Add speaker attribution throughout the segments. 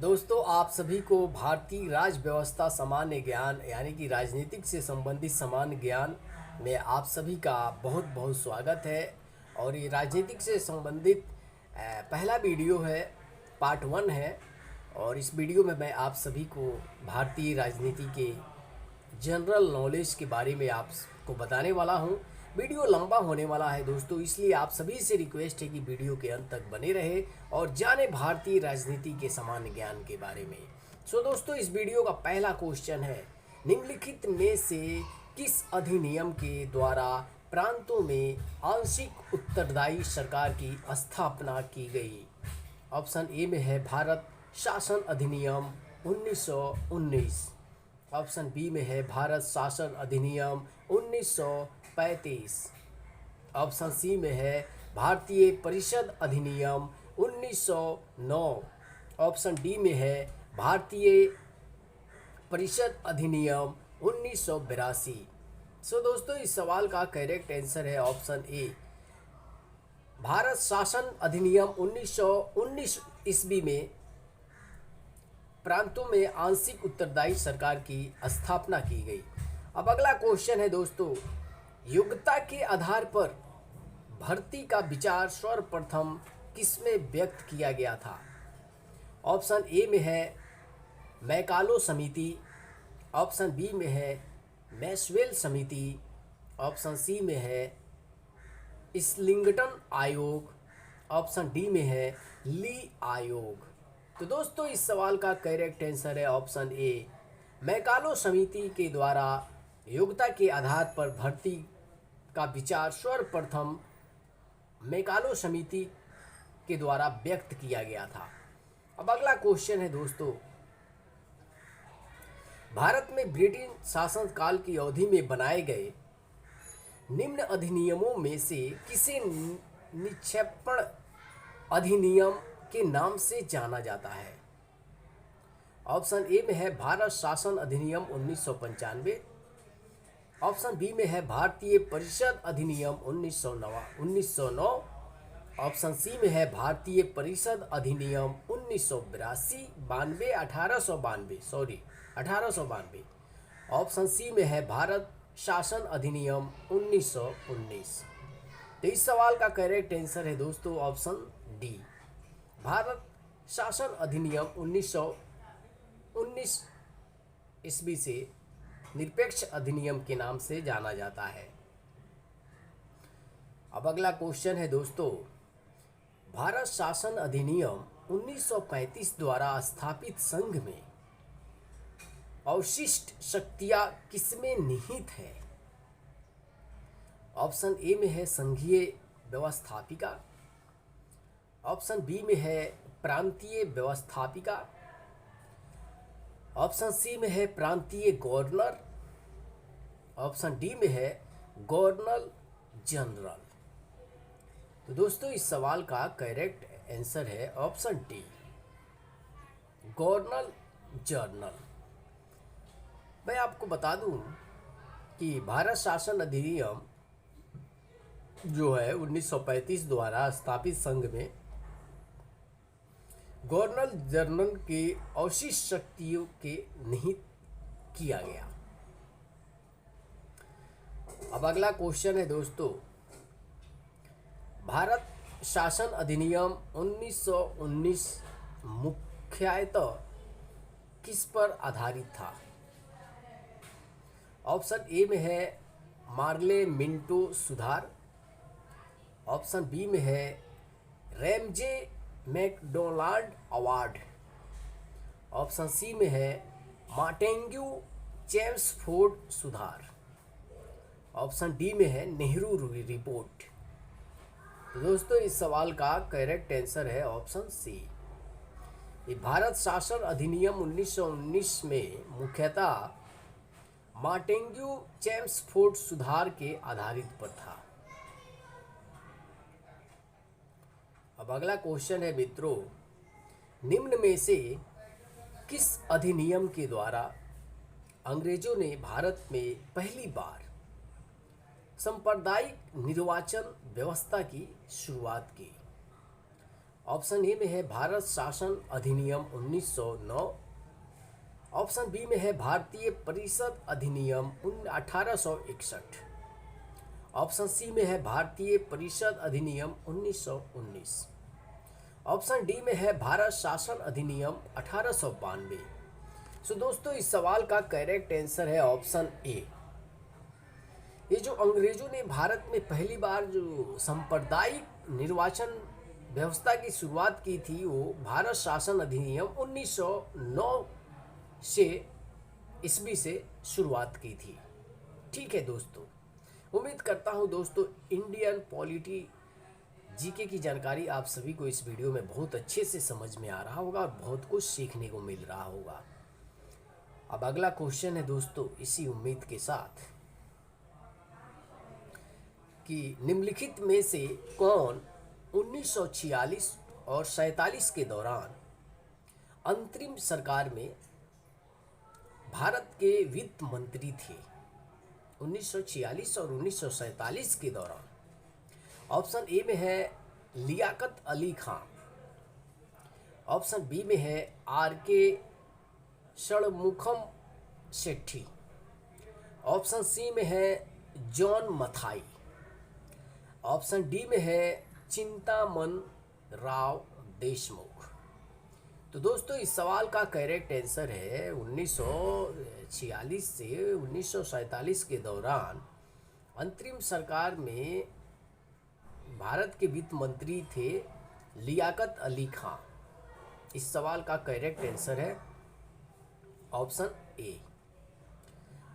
Speaker 1: दोस्तों, आप सभी को भारतीय राज व्यवस्था सामान्य ज्ञान यानी कि राजनीतिक से संबंधित सामान्य ज्ञान में आप सभी का बहुत बहुत स्वागत है। और ये राजनीतिक से संबंधित पहला वीडियो है, पार्ट 1 है। और इस वीडियो में मैं आप सभी को भारतीय राजनीति के जनरल नॉलेज के बारे में आपको बताने वाला हूं। वीडियो लंबा होने वाला है दोस्तों, इसलिए आप सभी से रिक्वेस्ट है कि वीडियो के अंत तक बने रहे और जाने भारतीय राजनीति के सामान्य ज्ञान के बारे में। दोस्तों, इस वीडियो का पहला क्वेश्चन है, निम्नलिखित में से किस अधिनियम के द्वारा प्रांतों में आंशिक उत्तरदायी सरकार की स्थापना की गई? ऑप्शन ए में है भारत शासन अधिनियम 1919। ऑप्शन बी में है भारत शासन अधिनियम 1935। ऑप्शन सी में है भारतीय परिषद अधिनियम 1909। ऑप्शन डी में है भारतीय परिषद अधिनियम 1982। दोस्तों, इस सवाल का करेक्ट आंसर है ऑप्शन ए, भारत शासन अधिनियम 1919 ईस्वी में प्रांतों में आंशिक उत्तरदायी सरकार की स्थापना की गई। अब अगला क्वेश्चन है दोस्तों, योग्यता के आधार पर भर्ती का विचार सर्वप्रथम किसमें व्यक्त किया गया था? ऑप्शन ए में है मैकालो समिति। ऑप्शन बी में है मैक्सवेल समिति। ऑप्शन सी में है इस्लिंगटन आयोग। ऑप्शन डी में है ली आयोग। तो दोस्तों, इस सवाल का करेक्ट आंसर है ऑप्शन ए, मैकालो समिति के द्वारा योग्यता के आधार पर भर्ती का विचार सर्वप्रथम मैकालो समिति के द्वारा व्यक्त किया गया था। अब अगला क्वेश्चन है दोस्तों, भारत में ब्रिटिश शासनकाल की अवधि में बनाए गए निम्न अधिनियमों में से किसे निक्षेपण अधिनियम के नाम से जाना जाता है? ऑप्शन ए में है भारत शासन अधिनियम 1995। ऑप्शन बी में है भारतीय परिषद अधिनियम 1909। ऑप्शन सी में है भारतीय परिषद अधिनियम 1982 1892। ऑप्शन सी में है भारत शासन अधिनियम 1919। तो इस सवाल का करेक्ट आंसर है दोस्तों ऑप्शन डी, भारत शासन अधिनियम 1919 ईस्वी से निरपेक्ष अधिनियम के नाम से जाना जाता है। अब अगला क्वेश्चन है दोस्तों, भारत शासन अधिनियम 1935 द्वारा स्थापित संघ में अवशिष्ट शक्तियां किसमें निहित है? ऑप्शन ए में है संघीय व्यवस्थापिका। ऑप्शन बी में है प्रांतीय व्यवस्थापिका। ऑप्शन सी में है प्रांतीय गवर्नर। ऑप्शन डी में है गवर्नर जनरल। तो दोस्तों, इस सवाल का करेक्ट आंसर है ऑप्शन डी, गवर्नर जनरल। मैं आपको बता दूं कि भारत शासन अधिनियम जो है 1935 द्वारा स्थापित संघ में गवर्नर जनरल के अवशिष्ट शक्तियों के निहित किया गया। अब अगला क्वेश्चन है दोस्तों, भारत शासन अधिनियम 1919 मुख्यतः किस पर आधारित था? ऑप्शन ए में है मार्ले मिंटो सुधार। ऑप्शन बी में है Ramsay MacDonald award. Option c में है मार्टेंग्यू चेम्सफोर्ड सुधार। ऑप्शन डी में है नेहरू रिपोर्ट। तो दोस्तों, इस सवाल का करेक्ट आंसर है ऑप्शन सी, ये भारत शासन अधिनियम 1919 में मुख्यतः मार्टेंग्यू चेम्सफोर्ड सुधार के आधारित पर था। अब अगला क्वेश्चन है मित्रों, निम्न में से किस अधिनियम के द्वारा अंग्रेजों ने भारत में पहली बार सांप्रदायिक निर्वाचन व्यवस्था की शुरुआत की? ऑप्शन ए में है भारत शासन अधिनियम 1909। ऑप्शन बी में है भारतीय परिषद अधिनियम 1861। ऑप्शन सी में है भारतीय परिषद अधिनियम 1919। ऑप्शन डी में है भारत शासन अधिनियम 1892। सो दोस्तों, इस सवाल का करेक्ट आंसर है ऑप्शन ए। ये जो अंग्रेजों ने भारत में पहली बार जो सांप्रदायिक निर्वाचन व्यवस्था की शुरुआत की थी, वो भारत शासन अधिनियम 1909 से ईस्वी से शुरुआत की थी। ठीक है दोस्तों, उम्मीद करता हूँ दोस्तों इंडियन पॉलिटी जीके की जानकारी आप सभी को इस वीडियो में बहुत अच्छे से समझ में आ रहा होगा और बहुत कुछ सीखने को मिल रहा होगा। अब अगला क्वेश्चन है दोस्तों, इसी उम्मीद के साथ कि निम्नलिखित में से कौन 1946 और 47 के दौरान अंतरिम सरकार में भारत के वित्त मंत्री थे? 1946 और 1947 के दौरान। ऑप्शन ए में है लियाकत अली खान। ऑप्शन बी में है आर के षणमुखम शेट्टी। ऑप्शन सी में है जॉन मथाई। ऑप्शन डी में है चिंतामन राव देशमुख। तो दोस्तों, इस सवाल का करेक्ट आंसर है 1946 से 1947 के दौरान अंतरिम सरकार में भारत के वित्त मंत्री थे लियाकत अली खान। इस सवाल का करेक्ट आंसर है ऑप्शन ए।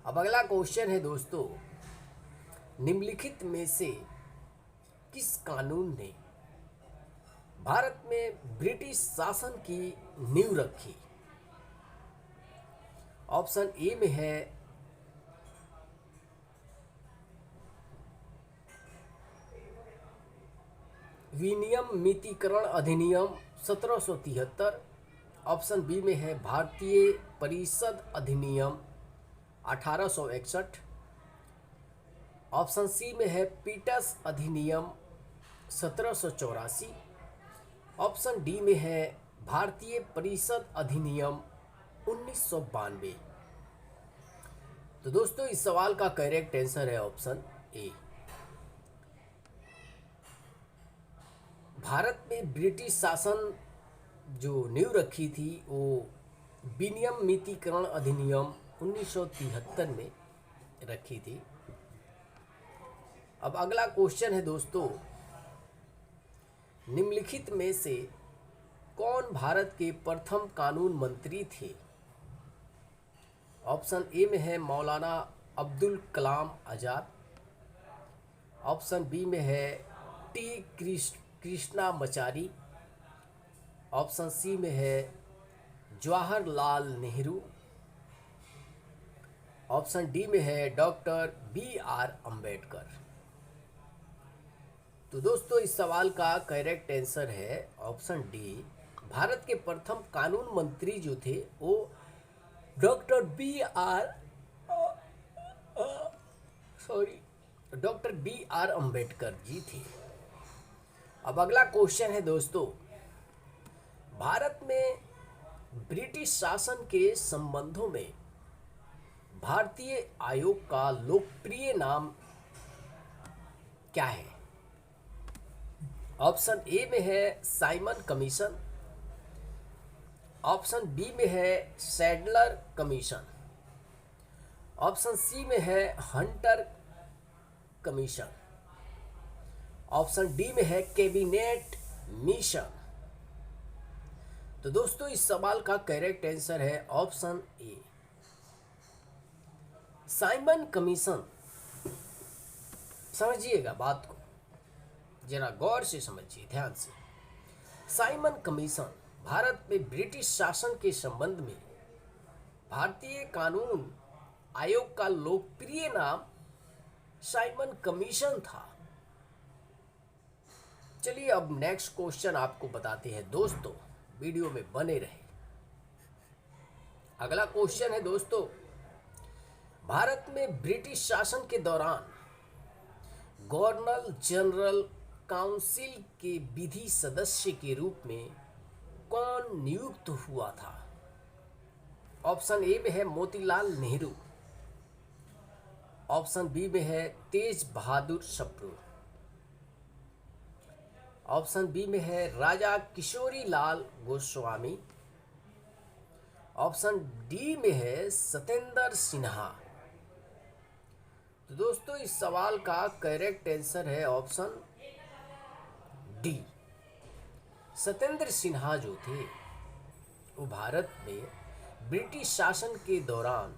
Speaker 1: अब अगला क्वेश्चन है दोस्तों, निम्नलिखित में से किस कानून ने भारत में ब्रिटिश शासन की नींव रखी? ऑप्शन ए में है विनियमितीकरण अधिनियम 1773। ऑप्शन बी में है भारतीय परिषद अधिनियम 1861। ऑप्शन सी में है पीटस अधिनियम 1784। ऑप्शन डी में है भारतीय परिषद अधिनियम 1992। तो दोस्तों, इस सवाल का करेक्ट आंसर है ऑप्शन ए। भारत में ब्रिटिश शासन जो नींव रखी थी वो विनियमितीकरण अधिनियम 1973 में रखी थी। अब अगला क्वेश्चन है दोस्तों, निम्नलिखित में से कौन भारत के प्रथम कानून मंत्री थे? ऑप्शन ए में है मौलाना अब्दुल कलाम आज़ाद। ऑप्शन बी में है टी कृष्णामाचारी। ऑप्शन सी में है जवाहरलाल नेहरू। ऑप्शन डी में है डॉक्टर बी आर अम्बेडकर। तो दोस्तों, इस सवाल का करेक्ट आंसर है ऑप्शन डी। भारत के प्रथम कानून मंत्री जो थे वो doctor B are Ambedkar ji थे। अब अगला क्वेश्चन है दोस्तों, भारत में ब्रिटिश शासन के संबंधों में भारतीय आयोग का लोकप्रिय नाम क्या है? ऑप्शन ए में है साइमन कमीशन। ऑप्शन बी में है सैडलर कमीशन। ऑप्शन सी में है हंटर कमीशन। ऑप्शन डी में है कैबिनेट मिशन। तो दोस्तों, इस सवाल का करेक्ट आंसर है ऑप्शन ए साइमन कमीशन। समझिएगा बात को, जरा गौर से समझिए, ध्यान से। साइमन कमीशन भारत में ब्रिटिश शासन के संबंध में भारतीय कानून आयोग का लोकप्रिय नाम साइमन कमीशन था। चलिए अब नेक्स्ट क्वेश्चन आपको बताते हैं दोस्तों, वीडियो में बने रहे। अगला क्वेश्चन है दोस्तों, भारत में ब्रिटिश शासन के दौरान गवर्नर जनरल काउंसिल के विधि सदस्य के रूप में कौन नियुक्त हुआ था? ऑप्शन ए में है मोतीलाल नेहरू, ऑप्शन बी में है तेज बहादुर सप्रू, ऑप्शन बी में है राजा किशोरी लाल गोस्वामी, ऑप्शन डी में है सत्येंद्र सिन्हा। तो दोस्तों इस सवाल का करेक्ट आंसर है ऑप्शन डी। सत्येंद्र सिन्हा जो थे वो भारत में ब्रिटिश शासन के दौरान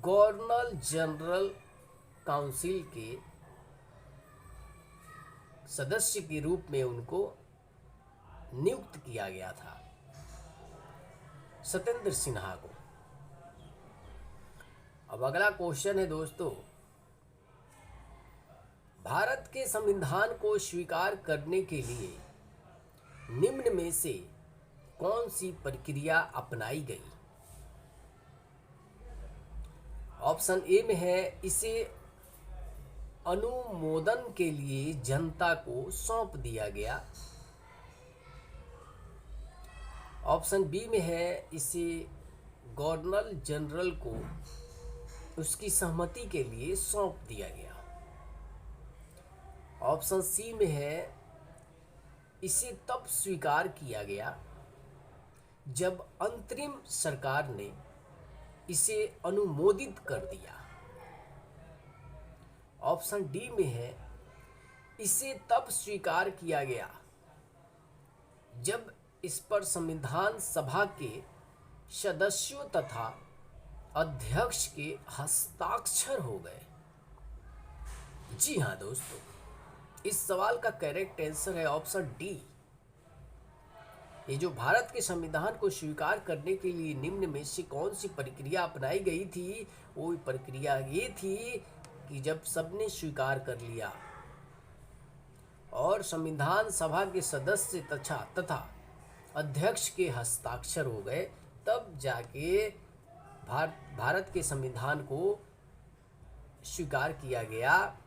Speaker 1: गवर्नर जनरल काउंसिल के सदस्य के रूप में उनको नियुक्त किया गया था, सत्येंद्र सिन्हा को। अब अगला क्वेश्चन है दोस्तों, भारत के संविधान को स्वीकार करने के लिए निम्न में से कौन सी प्रक्रिया अपनाई गई? ऑप्शन ए में है इसे अनुमोदन के लिए जनता को सौंप दिया गया, ऑप्शन बी में है इसे गवर्नर जनरल को उसकी सहमति के लिए सौंप दिया गया, ऑप्शन सी में है इसे तब स्वीकार किया गया जब अंतरिम सरकार ने इसे अनुमोदित कर दिया, ऑप्शन डी में है इसे तब स्वीकार किया गया जब इस पर संविधान सभा के सदस्यों तथा अध्यक्ष के हस्ताक्षर हो गए। जी हाँ दोस्तों, इस सवाल का करेक्ट आंसर है ऑप्शन डी। ये जो भारत के संविधान को स्वीकार करने के लिए निम्न में से कौन सी प्रक्रिया अपनाई गई थी, वो प्रक्रिया ये थी कि जब सबने स्वीकार कर लिया और संविधान सभा के सदस्य तथा अध्यक्ष के हस्ताक्षर हो गए, तब जाके भारत के संविधान को स्वीकार किया गया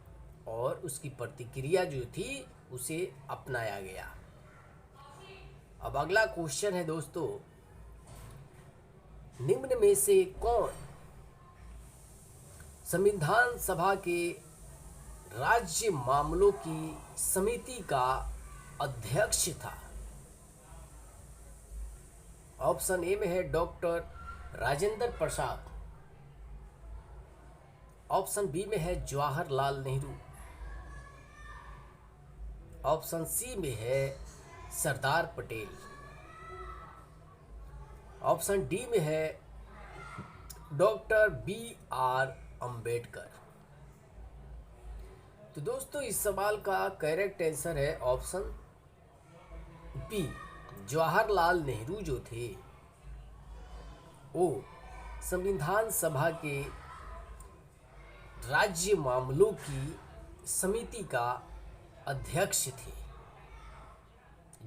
Speaker 1: और उसकी प्रतिक्रिया जो थी उसे अपनाया गया। अब अगला क्वेश्चन है दोस्तों, निम्न में से कौन संविधान सभा के राज्य मामलों की समिति का अध्यक्ष था? ऑप्शन ए में है doctor Rajendra Prasad, option b में है जवाहरलाल नेहरू, ऑप्शन सी में है सरदार पटेल, ऑप्शन डी में है डॉक्टर बी.आर. अंबेडकर। तो दोस्तों इस सवाल का करेक्ट आंसर है ऑप्शन बी। जवाहरलाल नेहरू जो थे वो संविधान सभा के राज्य मामलों की समिति का अध्यक्ष थे,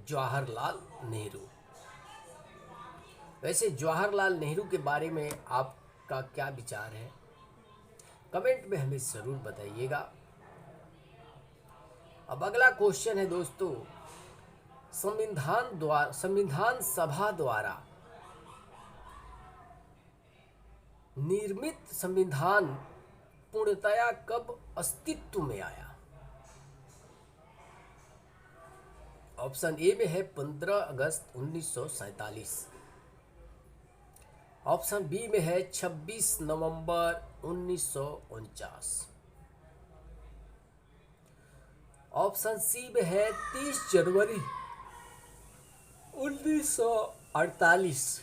Speaker 1: जवाहरलाल नेहरू। वैसे जवाहरलाल नेहरू के बारे में आपका क्या विचार है, कमेंट में हमें ज़रूर बताइएगा। अब अगला क्वेश्चन है दोस्तों, संविधान सभा द्वारा निर्मित संविधान पूर्णतया कब अस्तित्व में आया? ऑप्शन ए में है 15 अगस्त 1947, ऑप्शन बी में है 26 नवंबर 1949, ऑप्शन सी में है 30 जनवरी 1948,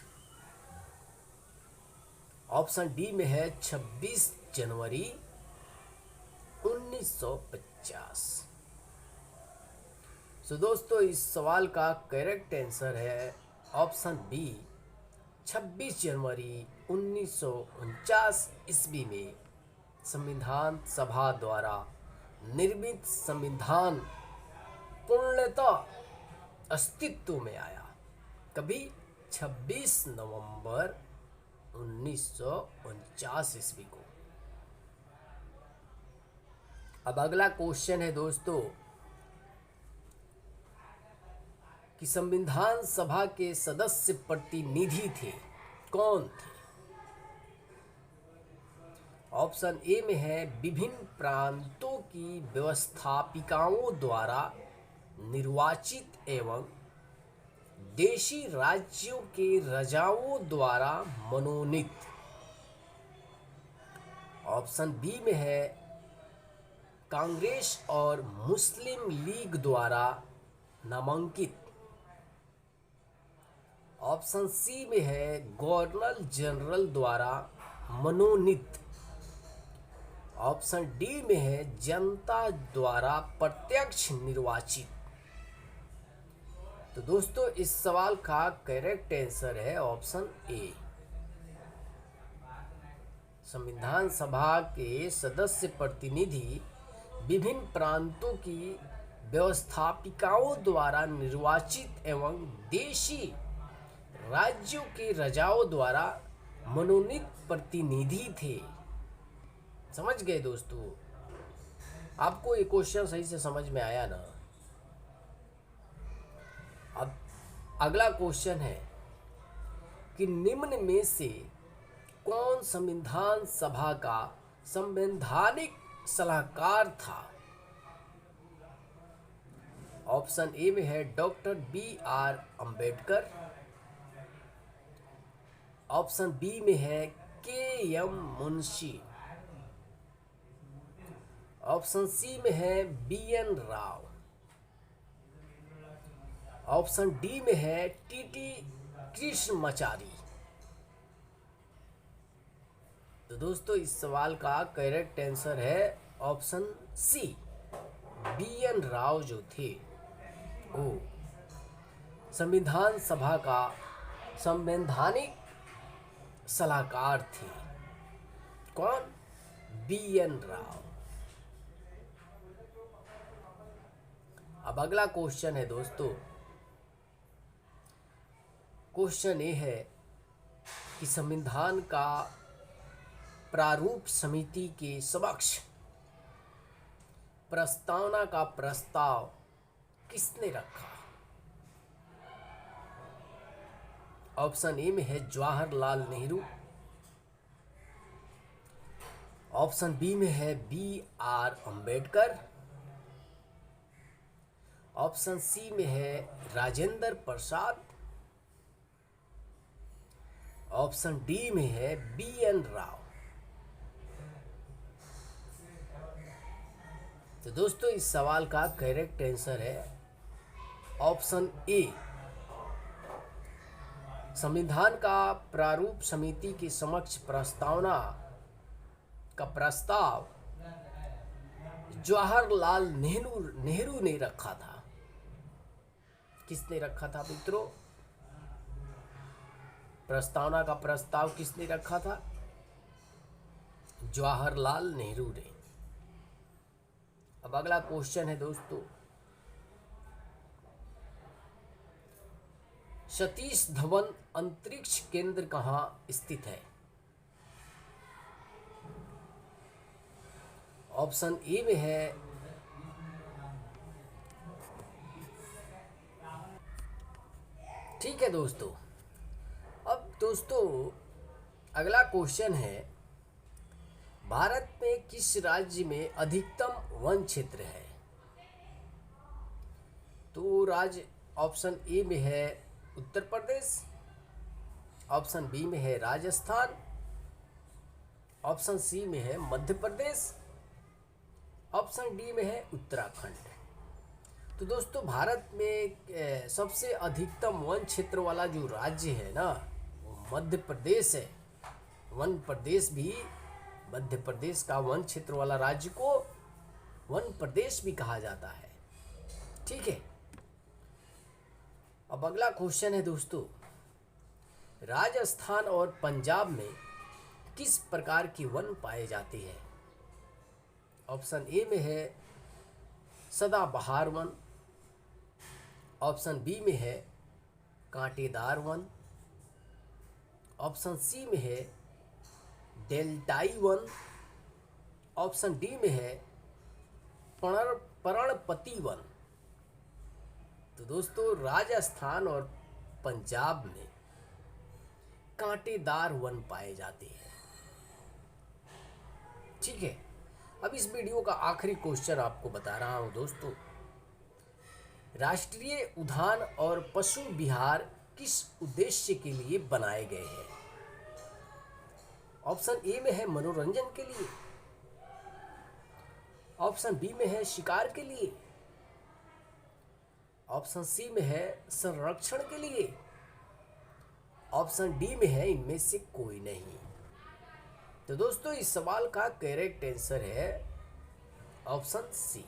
Speaker 1: ऑप्शन डी में है 26 जनवरी 1950। तो दोस्तों इस सवाल का करेक्ट आंसर है ऑप्शन बी, 26 जनवरी 1949 ईस्वी में संविधान सभा द्वारा निर्मित संविधान पूर्णतः अस्तित्व में आया। कभी 26 नवंबर 1949 ईस्वी को। अब अगला क्वेश्चन है दोस्तों, कि संविधान सभा के सदस्य प्रतिनिधि थे, कौन थे? ऑप्शन ए में है विभिन्न प्रांतों की व्यवस्थापिकाओं द्वारा निर्वाचित एवं देशी राज्यों के राजाओं द्वारा मनोनीत। ऑप्शन बी में है कांग्रेस और मुस्लिम लीग द्वारा नामांकित। ऑप्शन सी में है गवर्नर जनरल द्वारा मनोनीत। ऑप्शन डी में है जनता द्वारा प्रत्यक्ष निर्वाचित। तो दोस्तों इस सवाल का करेक्ट आंसर है ऑप्शन ए। संविधान सभा के सदस्य प्रतिनिधि विभिन्न प्रांतों की व्यवस्थापिकाओं द्वारा निर्वाचित एवं देशी राज्यों के राजाओं द्वारा मनोनीत प्रतिनिधि थे। समझ गए दोस्तों? आपको ये क्वेश्चन सही से समझ में आया ना? अब अगला क्वेश्चन है कि निम्न में से कौन संविधान सभा का संवैधानिक सलाहकार था? ऑप्शन ए में है doctor B.R. Ambedkar. Option b में है K.M. मुंशी। ऑप्शन सी में है B.N. राव। ऑप्शन डी में है T.T. कृष्णमाचारी। तो दोस्तों इस सवाल का करेक्ट आंसर है ऑप्शन सी, B.N. राव जो थे वो संविधान सभा का संवैधानिक सलाहकार थे। कौन? B.N. राव। अब अगला क्वेश्चन है दोस्तों, क्वेश्चन ये है कि संविधान का प्रारूप समिति के समक्ष प्रस्तावना का प्रस्ताव किसने रखा? ऑप्शन ए में है जवाहरलाल नेहरू। ऑप्शन बी में है B.R. अम्बेडकर। ऑप्शन सी में है राजेंद्र प्रसाद। ऑप्शन डी में है B.N. राव। तो दोस्तों इस सवाल का करेक्ट आंसर है ऑप्शन ए। संविधान का प्रारूप समिति के समक्ष प्रस्तावना का प्रस्ताव जवाहरलाल नेहरू ने रखा था। किसने रखा था मित्रों? प्रस्तावना का प्रस्ताव किसने रखा था? जवाहरलाल नेहरू ने। अब अगला क्वेश्चन है दोस्तों, सतीश धवन अंतरिक्ष केंद्र कहाँ स्थित है? ऑप्शन ए में है ठीक है दोस्तों। अब दोस्तों अगला क्वेश्चन है, भारत में किस राज्य में अधिकतम वन क्षेत्र है? तो राज्य ऑप्शन ए में है उत्तर प्रदेश। ऑप्शन बी में है राजस्थान। ऑप्शन सी में है मध्य प्रदेश। ऑप्शन डी में है उत्तराखंड। तो दोस्तों भारत में सबसे अधिकतम वन क्षेत्र वाला जो राज्य है ना वो मध्य प्रदेश है। वन प्रदेश भी, मध्य प्रदेश का वन क्षेत्र वाला राज्य को वन प्रदेश भी कहा जाता है। ठीक है। अब अगला क्वेश्चन है दोस्तों, राजस्थान और पंजाब में किस प्रकार की वन पाए जाते हैं? ऑप्शन ए में है सदाबहार वन। ऑप्शन बी में है कांटेदार वन। ऑप्शन सी में है डेल्टाई वन। ऑप्शन डी में है पर्णपति वन। तो दोस्तों, राजस्थान और पंजाब में कांटेदार वन पाए जाते हैं। ठीक है, अब इस वीडियो का आखिरी क्वेश्चन आपको बता रहा हूं दोस्तों। राष्ट्रीय उद्यान और पशु विहार किस उद्देश्य के लिए बनाए गए हैं? ऑप्शन ए में है मनोरंजन के लिए, ऑप्शन बी में है शिकार के लिए, ऑप्शन सी में है संरक्षण के लिए, ऑप्शन डी में है इनमें से कोई नहीं। तो दोस्तों, इस सवाल का करेक्ट आंसर है ऑप्शन सी।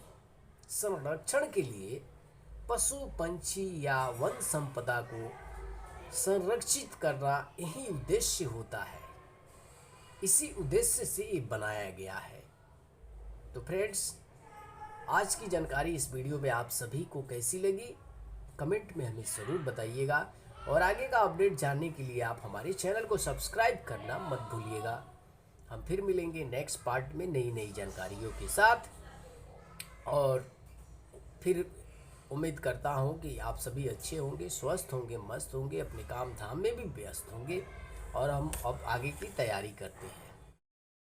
Speaker 1: संरक्षण के लिए पशु पंछी या वन संपदा को संरक्षित करना यही उद्देश्य होता है। इसी उद्देश्य से ये बनाया गया है। तो फ्रेंड्स, आज की जानकारी इस वीडियो में आप सभी को कैसी लगी, कमेंट में हमें ज़रूर बताइएगा। और आगे का अपडेट जानने के लिए आप हमारे चैनल को सब्सक्राइब करना मत भूलिएगा। हम फिर मिलेंगे नेक्स्ट पार्ट में नई नई जानकारियों के साथ। और फिर उम्मीद करता हूँ कि आप सभी अच्छे होंगे, स्वस्थ होंगे, मस्त होंगे, अपने काम धाम में भी व्यस्त होंगे। और हम अब आगे की तैयारी करते हैं।